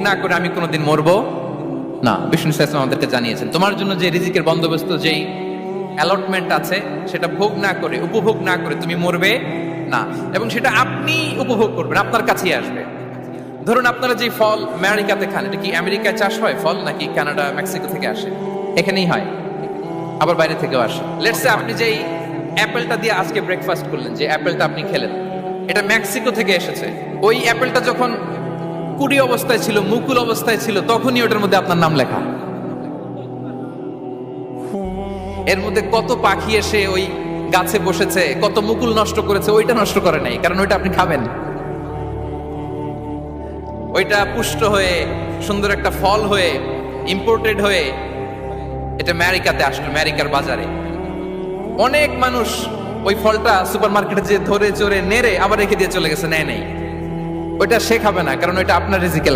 না করে আমি কোনোদিন মরবো না। বিষ্ণু ইসলাম আমাদেরকে জানিয়েছেন তোমার জন্য যে রিজিকের বন্দোবস্ত, যেই অ্যালটমেন্ট আছে, সেটা ভোগ না করে, উপভোগ না করে তুমি মরবে না, এবং সেটা আপনি উপভোগ করবেন, আপনার কাছেই আসবে। ধরুন আপনারা যে ফল আমেরিকাতে খান, এটা কি আমেরিকায় চাষ হয় ফল, নাকি কানাডা মেক্সিকো থেকে আসে? এখানেই হয়, আবার বাইরে থেকেও আসে। লেটস সে আপনি যেই অ্যাপেলটা দিয়ে আজকে ব্রেকফাস্ট করলেন, যে অ্যাপেলটা আপনি খেলেন, এটা মেক্সিকো থেকে এসেছে। ওই অ্যাপেলটা যখন কুড়ি অবস্থায় ছিল, মুকুল অবস্থায় ছিল, তখনই ওটার মধ্যে আপনার নাম লেখা। এর মধ্যে কত পাখি এসে ওই গাছে বসেছে, কত মুকুল নষ্ট করেছে, ওইটা নষ্ট করে নাই, কারণ ওইটা আপনি খাবেন। ওইটা পুষ্ট হয়ে সুন্দর একটা ফল হয়ে ইম্পোর্টেড হয়ে এটা আমেরিকাতে আসলো, আমেরিকার বাজারে। অনেক মানুষ ওই ফলটা সুপার মার্কেটে যে ধরে চড়ে নেড়ে আবার রেখে দিয়ে চলে গেছে, নেয় নাই। ওইটা সে খাবে না, কারণ ওইটা আপনার রিজিকে